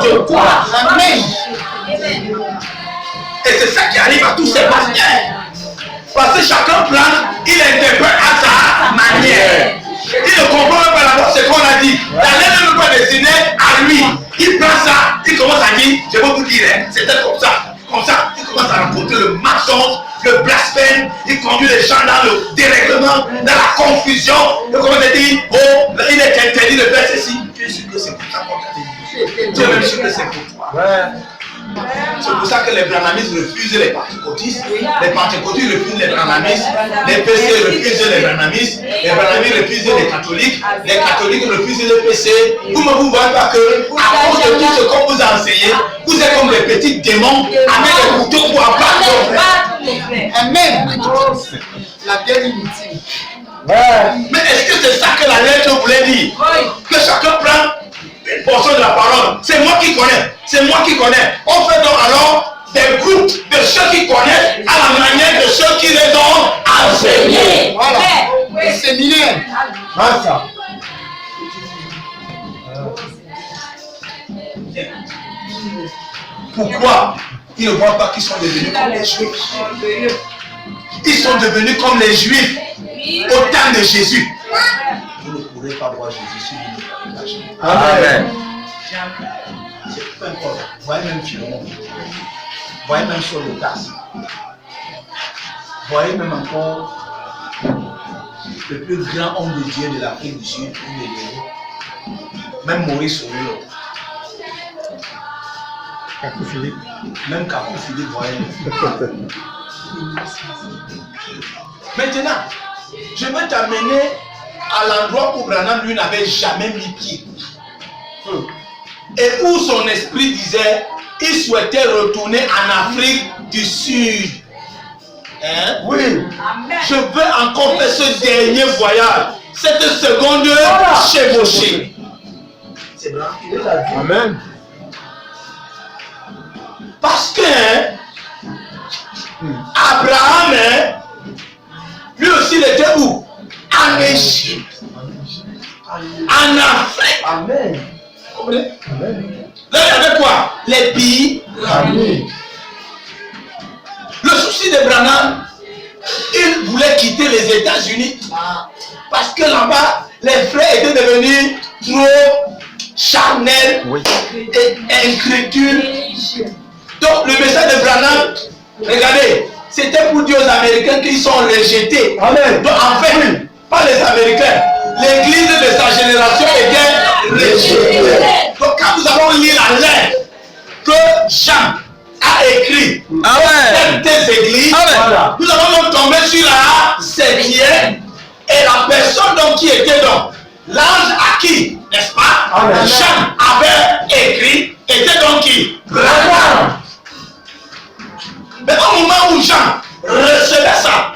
de quoi. Amen. Et c'est ça qui arrive à tous ces pasteurs. Parce que chacun prend, il interprète à sa manière. Il ne comprend pas d'abord ce qu'on a dit. La lettre n'est pas destinée à lui. Il prend ça, il commence à dire, je vais vous dire, c'était comme ça. Comme ça, il commence à raconter le mensonge, le blasphème, il conduit les gens dans le dérèglement, dans la confusion. Il commence à dire, oh, il est interdit de faire ceci. Tu es sûr que c'est pour ça qu'on t'a dit. Tu es même sûr que c'est pour toi. C'est pour ça que les branhamistes refusent les pentecôtistes, les pentecôtistes refusent les branhamistes, les PC refusent les branhamistes refusent les catholiques refusent les PC. Vous ne vous voyez pas que, à cause de tout ce qu'on vous a enseigné, vous êtes comme les petits démons avec des couteaux pour abattre. Amen. La bien inutile. Mais est-ce que c'est ça que la lettre voulait dire? Que chacun prend une portion de la parole. C'est moi qui connais. C'est moi qui connais. On fait donc alors des groupes de ceux qui connaissent à la manière de ceux qui les ont enseignés. Voilà. Les séminaires. Voilà. Pourquoi ils ne voient pas qu'ils sont devenus comme les Juifs? Ils sont devenus comme les Juifs au temps de Jésus. Vous ne pourrez pas voir Jésus si vous ne voyez pas. Amen. C'est peu importe. Voyez même Philemon. Voyez même sur le tas. Voyez même encore le plus grand homme de Dieu de l'Afrique du Sud, même Maurice Auriol. Kakou Philippe. Même Kakou Philippe, voyez. Maintenant, je vais t'amener à l'endroit où Branham lui n'avait jamais mis pied. Et où son esprit disait, il souhaitait retourner en Afrique du Sud. Hein? Oui. Je veux encore faire ce dernier voyage. Cette seconde chevauchée. C'est vrai. Amen. Parce que Abraham, lui aussi, il était où? En Égypte. En Afrique. Amen. Amen. Là, il y avait quoi? Les pyramides. Le souci de Branham, il voulait quitter les États-Unis parce que là-bas, les frères étaient devenus trop charnels et incrédules. Donc, le message de Branham, regardez, c'était pour dire aux Américains qu'ils sont rejetés. Amen. Donc, en fait, pas les Américains, l'église de sa génération était rejetée. Donc, quand nous allons lire la lettre que Jean a écrit certaines églises, nous allons donc tomber sur la 7e et la personne donc qui était donc l'ange à qui, n'est-ce pas? Jean avait écrit, était donc qui? Branham. Mais au moment où Jean recevait ça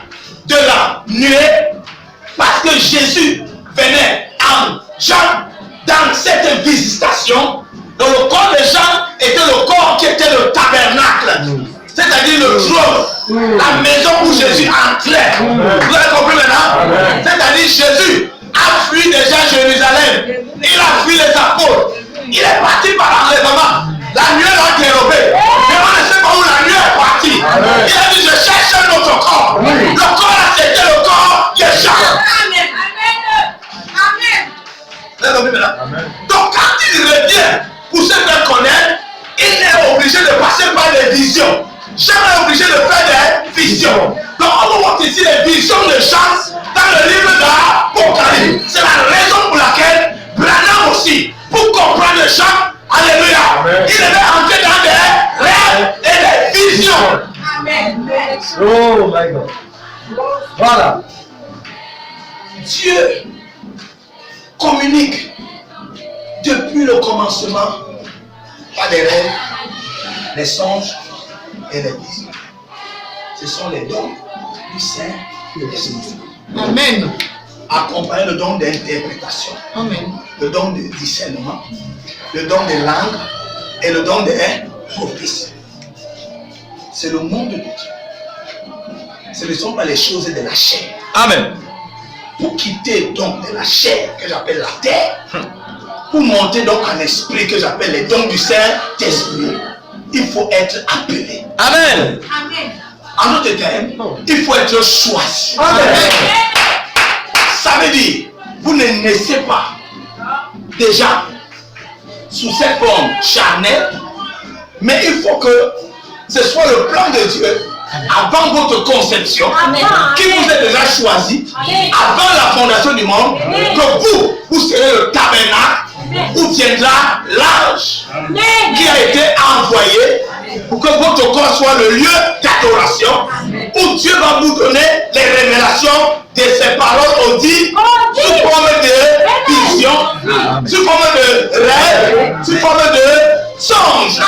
de la nuée, parce que Jésus venait en Jean dans cette visitation, donc le corps de Jean était le corps qui était le tabernacle, c'est-à-dire le trône, la maison où Jésus entrait. Vous avez compris maintenant? C'est-à-dire Jésus a fui déjà Jérusalem, il a fui les apôtres, il est parti par l'enlèvement. La nuée l'a dérobé. Mais on ne sait pas où la nuée est partie. Il a dit, je cherche un autre corps. Le corps là, c'était le corps de Jean. Amen. Donc quand il revient pour se faire connaître, il est obligé de passer par des visions. Jean est obligé de faire des visions. Donc on va voir ici les visions de Jean dans le livre d'Apocalypse. C'est la raison pour laquelle Branham aussi, pour comprendre Jean, alléluia, il devait entrer dans des rêves et des visions. Amen. Oh my God. Voilà. Dieu communique depuis le commencement par des rêves, les songes et les visions. Ce sont les dons du Saint-Esprit. Amen. Accompagné le don d'interprétation. Amen. Le don de discernement, le don des langues et le don des prophéties. C'est le monde de Dieu. Ce ne sont pas les choses de la chair. Amen. Pour quitter donc de la chair que j'appelle la terre, pour monter donc en esprit, que j'appelle les dons du Saint-Esprit, il faut être appelé. Amen. En d'autres termes, il faut être choisi. Amen. Ça veut dire, vous ne naissez pas déjà sous cette forme charnelle, mais il faut que ce soit le plan de Dieu avant votre conception, qui vous est déjà choisi avant la fondation du monde, que vous serez le tabernacle où viendra l'ange qui a été envoyé pour que votre corps soit le lieu d'adoration où Dieu va vous donner les révélations de ses paroles audibles sous forme de vision, sous forme de rêve, sous forme de songe.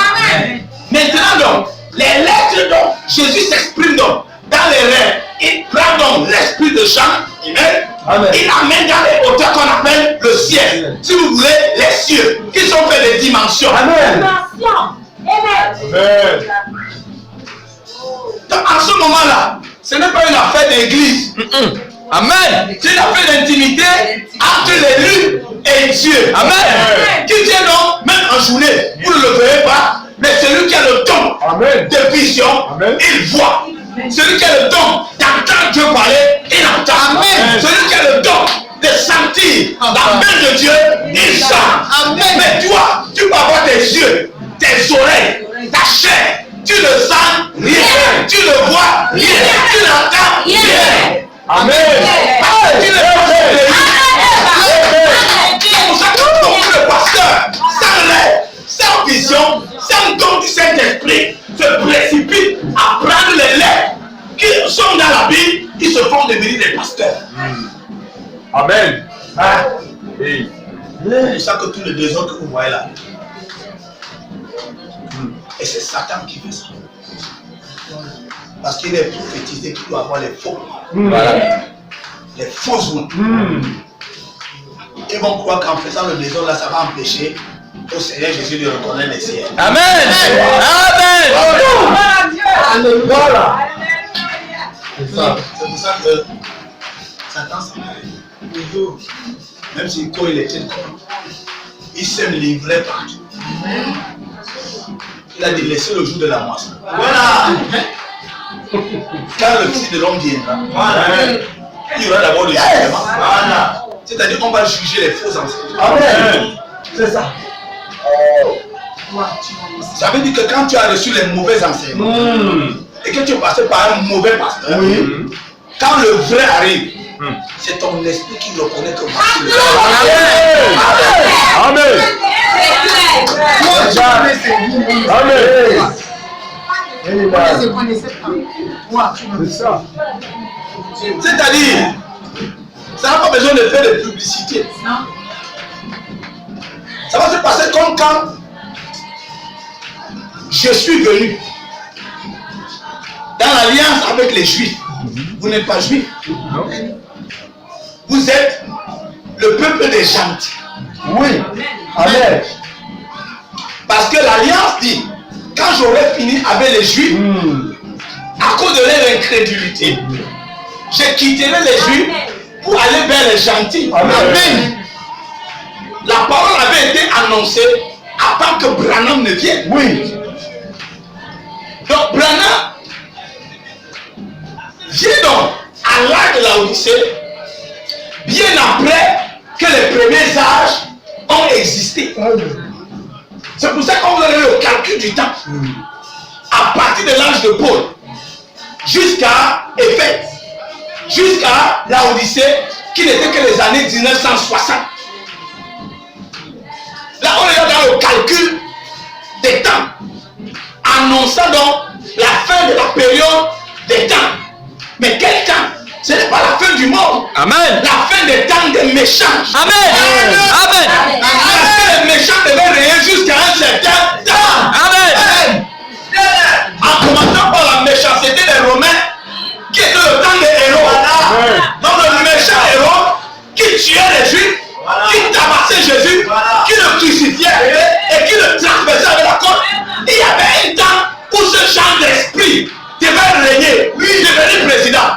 Maintenant donc, les lettres dont Jésus s'exprime donc dans les rêves, il prend donc l'esprit de Jean, amen. Il amène dans les hauteurs qu'on appelle le ciel, si vous voulez, les cieux, qui sont faits des dimensions. Amen. Amen. Donc en ce moment-là, ce n'est pas une affaire d'église. Amen. C'est une affaire d'intimité entre l'élu et Dieu. Amen. Qui vient donc, même en journée, vous ne le verrez pas, mais celui qui a le don de vision, il voit. Celui qui a le don d'entendre Dieu parler, il entend. Amen. Celui qui a le don de sentir la main de Dieu, il sent. Amen. Mais toi, tu peux avoir tes yeux, tes oreilles, ta chair, tu ne sens rien, tu ne vois rien, tu n'entends rien. Amen. Tu ne vois rien. C'est pour ça que beaucoup de pasteurs, sans rêve, sans vision, sans don du Saint-Esprit, se précipitent à prendre les lettres qui sont dans la Bible, qui se font devenir des pasteurs. Amen. C'est ça que tous les désordres que vous voyez là. Et c'est Satan qui fait ça. Parce qu'il est prophétisé qu'il doit avoir les faux. Voilà. Les fausses routes. Ils vont croire qu'en faisant le désordre là, ça va empêcher au Seigneur Jésus de reconnaître les ciels. Amen. Amen. Voilà. C'est pour ça que Satan s'en va. Toujours. Même si quand il était con, il sème l'ivraie partout. Il a dit laissez le jour de la moisson. Voilà. Quand le Fils de l'homme viendra, il y aura d'abord le jugement. Voilà. C'est-à-dire qu'on va juger les faux enseignants. Amen. C'est ça. Ça veut dire que quand tu as reçu les mauvais enseignements et que tu es passé par un mauvais pasteur, quand le vrai arrive, c'est ton esprit qui reconnaît que voici le vrai. Amen. C'est-à-dire, ça n'a pas besoin de faire de publicité. Ça va se passer comme quand je suis venu dans l'alliance avec les Juifs. Vous n'êtes pas Juifs. Vous êtes le peuple des gentils. Oui. Amen. Parce que l'alliance dit, quand j'aurai fini avec les Juifs, à cause de leur incrédulité, je quitterai les Juifs pour aller vers les gentils. Amen. La parole avait été annoncée avant que Branham ne vienne. Oui. Donc Branham vient donc à l'âge de la Odyssée, bien après que les premiers âges ont existé. C'est pour ça qu'on vous a donné le calcul du temps. À partir de l'âge de Paul jusqu'à Éphèse, jusqu'à la Odyssée, qui n'était que les années 1960. Là, on est dans le calcul des temps, annonçant donc la fin de la période des temps. Mais quel temps? Ce n'est pas la fin du monde. Amen. La fin des temps des méchants. Amen. Amen. Amen. Parce que les méchants devaient régner jusqu'à un certain temps. Amen. En commençant par la méchanceté des Romains, qui était le temps des héros. Donc le méchant héros qui tuait les Juifs, qui tabassait Jésus, qui le crucifiait et qui le transperçait avec la côte. Il y avait un temps où ce genre d'esprit devait régner, devenir président,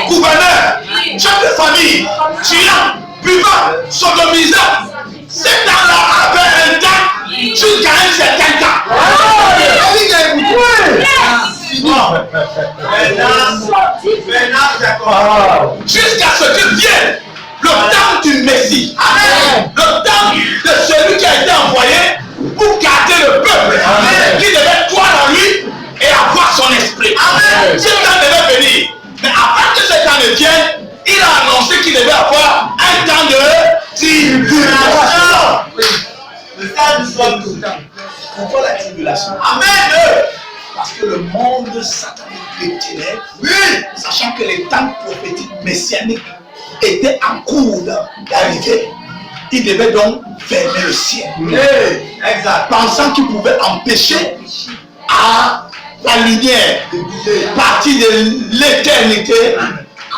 gouverneur, chef de famille, tuant, buvant, sodomisant. Cet temps-là jusqu'à un certain temps. Jusqu'à ce que vienne le temps du Messie. Amen. Le temps de celui qui a été envoyé pour garder le peuple. Amen. Qui devait croire en lui et avoir son esprit. Amen. Ce temps devait venir. Mais après que ce temps ne vienne, il a annoncé qu'il devait avoir un temps de tribulation. Le temps du soir. Pourquoi la tribulation? Amen. Parce que le monde satanique des ténèbres, sachant que les temps prophétiques messianiques étaient en cours d'arriver, il devait donc fermer le ciel. Exact. Pensant qu'il pouvait empêcher à la lumière partie de l'éternité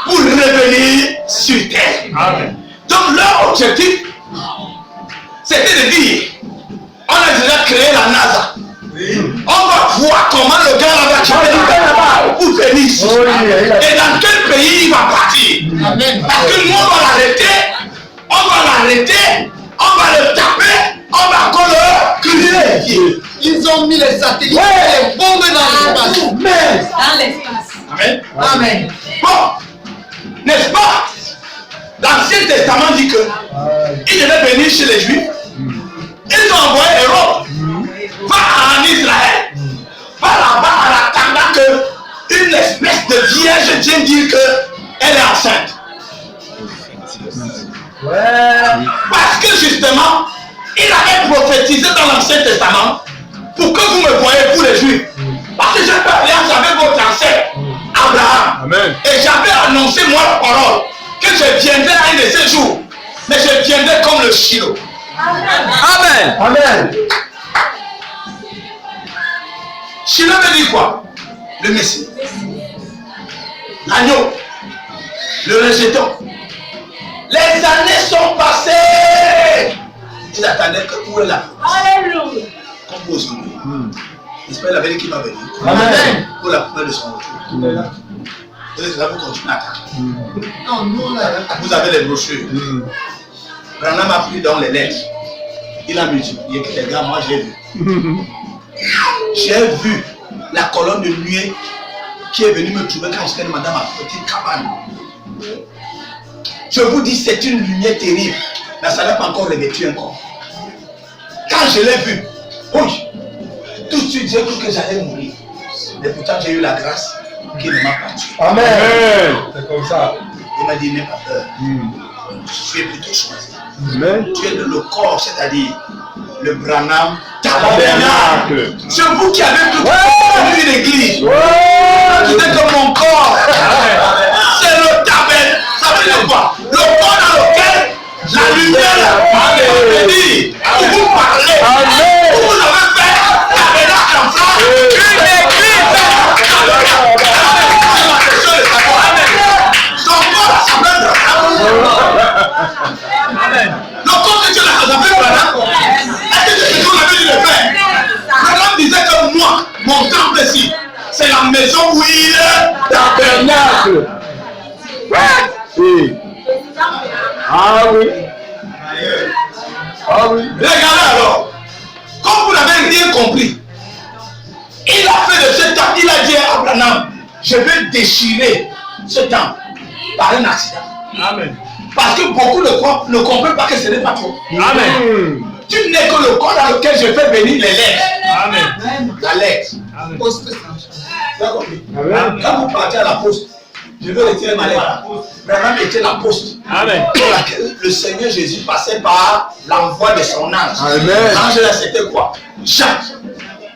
pour revenir sur terre. Amen. Donc leur objectif, c'était de dire, on a déjà créé la NASA. On va voir comment le gars va quitter là-bas pour venir ici. Et dans quel pays il va partir. Amen. Parce que nous on va l'arrêter, on va le taper, on va encore le crier. Ils ont mis les satellites et les bombes dans l'espace. Dans l'espace. Amen. Amen. Bon, n'est-ce pas? L'Ancien Testament dit que il devait venir chez les Juifs. Ils ont envoyé Héros. Va en Israël, va là-bas en attendant qu'une espèce de vierge vienne dire qu'elle est enceinte. Parce que justement, il avait prophétisé dans l'Ancien Testament pour que vous me voyez, vous les Juifs. Parce que j'ai fait alliance avec votre ancêtre, Abraham. Amen. Et j'avais annoncé moi la parole que je viendrai à un de ces jours, mais je viendrai comme le Shiloh. Amen. Amen. Shiloh veut dire quoi? Le Messie. L'agneau. Le rejeton. Les années sont passées. Ils attendaient que où est là? Alléluia. Comme vous aujourd'hui. J'espère la vérité qui va venir. Amen. Pour la première de son retour. Et vous continuez à attaquer. Vous avez les brochures. Branham a pris dans les lettres. Il a multiplié que les gars, moi j'ai vu. J'ai vu la colonne de nuée qui est venue me trouver quand j'étais dans madame ma petite cabane. Je vous dis, c'est une lumière terrible, mais ça n'a pas encore revêtu un corps. Quand je l'ai vu, oui, tout de suite j'ai cru que j'allais mourir. Mais pourtant j'ai eu la grâce qui ne m'a pas tué. Amen. C'est comme ça. Il m'a dit, n'aie pas peur. Tu es plutôt choisi. Tu es le corps, c'est-à-dire le Branham tabernacle. C'est vous qui avez tout une église. Qui est comme mon corps. C'est le tabernacle. Ça veut dire quoi? Le corps dans lequel la lumière va venir. Pour vous parler. Vous avez fait tabernacle en France. Une église. Son corps s'appelle Amen. Le corps que Dieu l'a s'appelle Branham. Est-ce que c'est ce qu'on avait dû le faire? Branham disait que moi, mon temple ici, c'est la maison où il est tabernacle. Oui. Ah oui. Ah oui. Regardez alors. Comme vous n'avez rien compris, il a fait de ce temps, il a dit à Branham, je vais déchirer ce temps par un accident. Amen. Parce que beaucoup ne comprennent pas que ce n'est pas trop. Amen. Tu n'es que le corps dans lequel je fais venir les lettres. Amen. La lettre. Amen. Quand vous partez à la poste, je veux retirer ma lettre. Branham était la poste. Amen. Pour laquelle le Seigneur Jésus passait par l'envoi de son ange. Amen. L'ange là, c'était quoi? Jacques,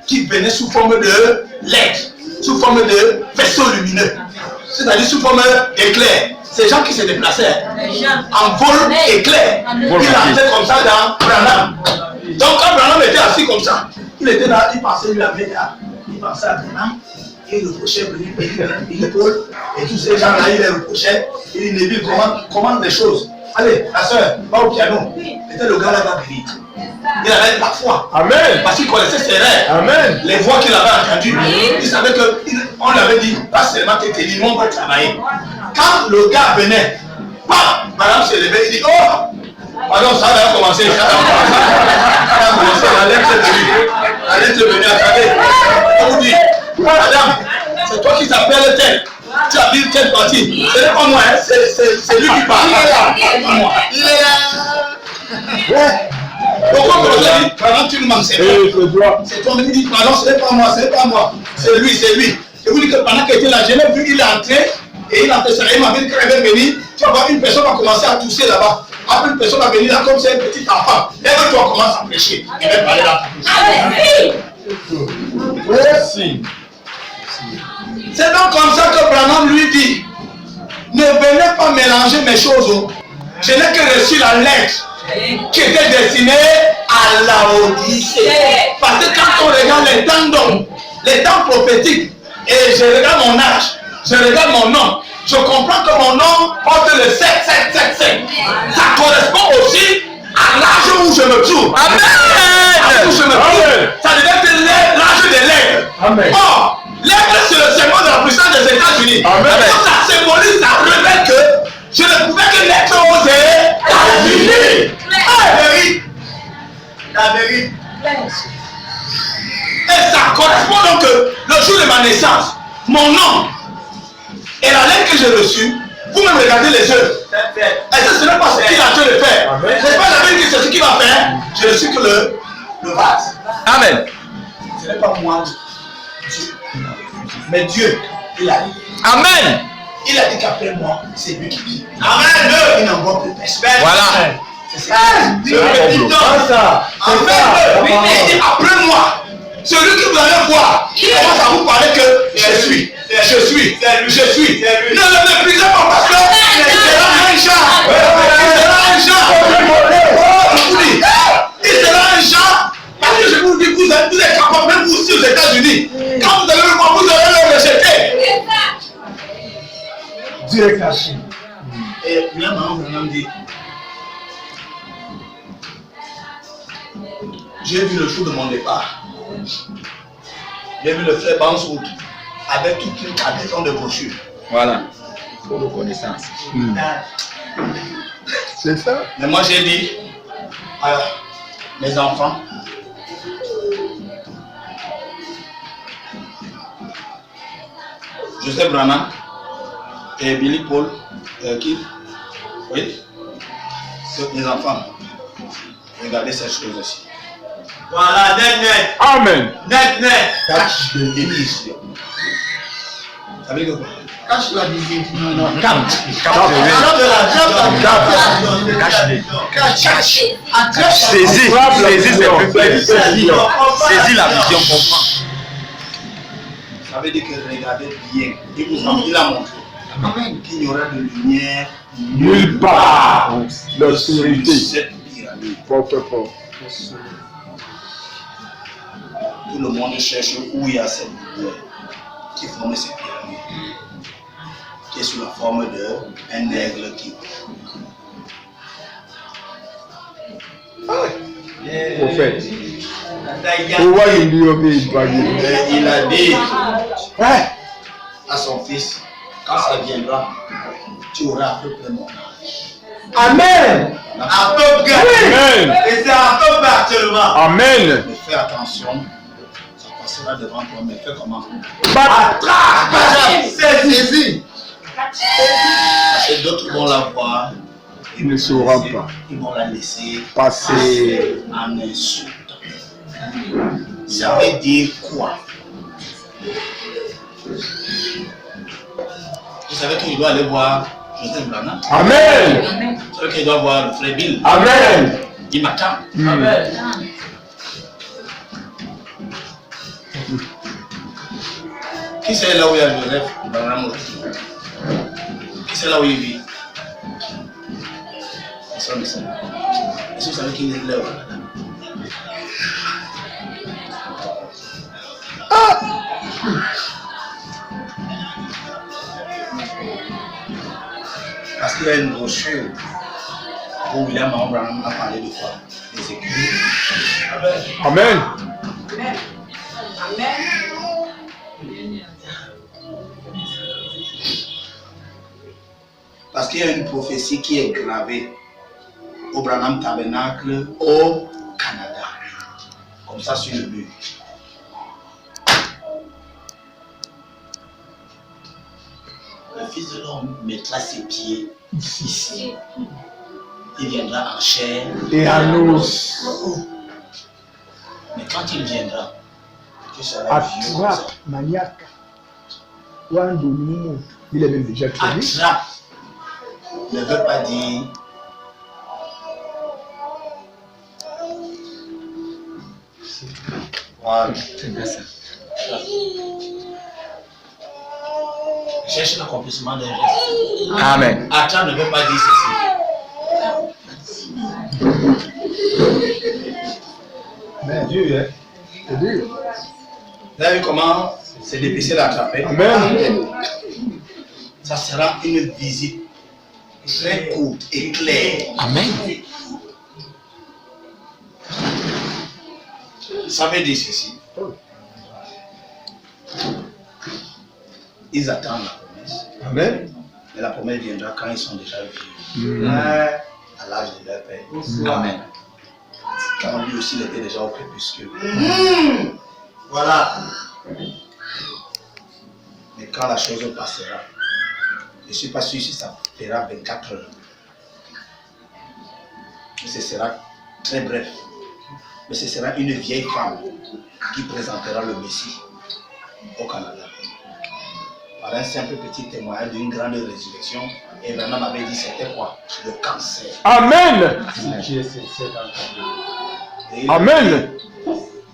qui venait sous forme de lettre, sous forme de vaisseau lumineux, c'est-à-dire sous forme d'éclair. Ces gens qui se déplaçaient en vol éclair, ils rentraient comme ça dans Branham. Donc quand Branham était assis comme ça, il était là, il pensait lui avec là, il pensait à Branham, il reprochait Paul, et tous ces gens-là, il les reprochait, il ne vit comment les choses. Allez, la soeur, va au piano. C'était le gars là-bas béni. Il avait la foi. Amen. Parce qu'il connaissait ses rêves. Amen. Les voix qu'il avait entendues. Il savait qu'on lui avait dit, pas seulement que t'es dit, nous on va travailler. Quand le gars venait, madame se levait, il dit, oh, pardon, ça va commencer. la lettre est venue. La lettre est venue, attendez. On vous dit, madame, c'est toi qui t'appelles tel. Tu as dit telle partie. Ce n'est pas moi, hein. C'est lui qui parle. Il est là. Pourquoi on dit, pardon, tu me manques, c'est toi. C'est toi, mais il dit, pardon, ce n'est pas moi, c'est lui. Et vous dites que pendant qu'il était là, je l'ai vu, il est entré, et il est entré, il m'a dit qu'il avait venu, tu vas voir, une personne va commencer à tousser là-bas. Après, une personne va venir là, comme c'est un petit enfant. Et quand tu vas commencer à prêcher, il va parler là. Merci. C'est donc comme ça que Branham lui dit, ne venez pas mélanger mes choses. Je n'ai que reçu la lettre qui était destinée à la Odyssée. Parce que quand on regarde les temps d'homme, les temps prophétiques, et je regarde mon âge, je regarde mon nom, je comprends que mon nom porte le 7. Ça correspond aussi à l'âge où je me trouve. Amen. Ça devait être l'âge des lèvres. Amen. Or, lèvres, c'est le symbole de la puissance des États-Unis. Donc ça symbolise, ça révèle que je ne pouvais que l'être aux États-Unis. La vérité. Et ça correspond donc le jour de ma naissance, mon nom et la lettre que j'ai reçue, vous me regardez les yeux. Et ce n'est pas ce qu'il a dû le faire. Je n'ai pas la vérité que c'est ce qu'il va faire. Je ne suis que le vase. Amen. Ce n'est pas moi, Dieu. Mais Dieu, il a dit. Amen. Il a dit qu'après moi, c'est lui qui vit. Amen. Il n'envoie plus personne. Voilà. C'est ça. Amen. Il dit après moi. Celui que vous allez voir, il commence à vous parler que je suis. Ne le méprisez pas parce que il sera un chat. Il sera un chat. Parce que je vous dis, vous êtes capable, même vous aussi aux États-Unis. Quand vous allez le voir, vous allez le rejeter. Dieu est caché. Et bien, on dit, j'ai vu le jour de mon départ. J'ai vu le frère Banswood avec toute une adhésion de brochures. Voilà. Pour reconnaissance. C'est ça. Mais moi j'ai dit, alors, mes enfants, Joseph Branham et Billy Paul, qui? Oui. Mes enfants, regardez cette chose aussi. Voilà, net. Amen. Net. Cache de l'émission. Ça veut dire quoi? Cache la vision. Non. Cache. Saisis, c'est plus saisis la vision, comprends. Ça veut dire que regardez bien. Il a montré qu'il n'y aura de lumière nulle part. L'obscurité. Cette pyramide. Tout le monde cherche où il y a cette lumière qui forme cette pyramide, qui est sous la forme d'un aigle qui. Prophète. Il a dit à son fils, quand ça viendra, tu auras à peu près mon âge. Amen. À peu près. Amen. Et c'est à peu près actuellement. Amen. Mais fais attention. Sera devant toi, mais fais comment? Attrape! Saisis! Et d'autres vont la voir. Ils ne sauront pas. Ils vont la laisser passer en insultant. Ça veut dire quoi? Vous savez qu'il doit aller voir Joseph Branham. Amen! Vous savez qu'il doit voir le frère Bill. Amen! Il m'attend. Amen! Qui c'est là où il y a Joseph Branham? Qui c'est là où il vit? Personne ne sait. Est-ce que vous savez qu'il est là? Parce qu'il y a une brochure où William Branham a parlé de quoi? Des écrits. Amen. Amen. Parce qu'il y a une prophétie qui est gravée au Branham Tabernacle au Canada. comme ça sur le mur. Le Fils de l'homme mettra ses pieds ici. Il viendra en chair et en os. Mais quand il viendra, tu seras vieux comme ça. Attrape, maniaque. Il est même déjà créé. Attrape ne veut pas dire voilà. C'est bien ça. Cherche l'accomplissement d'un geste. Amen. Attrape ne veut pas dire ceci. Mais Dieu, hein? C'est Dieu. Vous avez vu comment c'est difficile d'attraper? Amen. Ça sera une visite très courte et claire. Amen. Ça veut dire ceci. Ils attendent la promesse. Amen. Mais la promesse viendra quand ils sont déjà vieux. À l'âge de leur père. Amen. Quand lui aussi il était déjà au crépuscule. Voilà. Mais quand la chose passera, je ne suis pas sûr si ça fera 24 heures. Mais ce sera très bref. Mais ce sera une vieille femme qui présentera le Messie au Canada. Par un simple petit témoignage d'une grande résurrection, Abraham avait dit c'était quoi? Le cancer. Amen. Amen.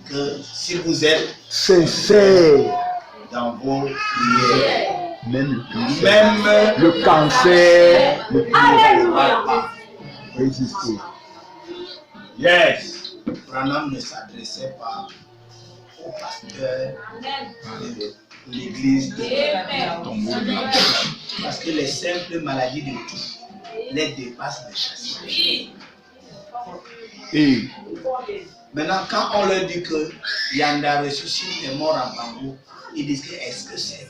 Que si vous êtes Sincère. dans vos prières, Même même le cancer ne pourra pas résister. yes, Branham ne s'adressait pas au pasteur de l'église de Tombeau Blanc. Parce que les simples maladies de tout les dépassent les chassis. Et Maintenant, quand on leur dit que Yanda ressuscite est mort en bambou, ils disent que est-ce que c'est?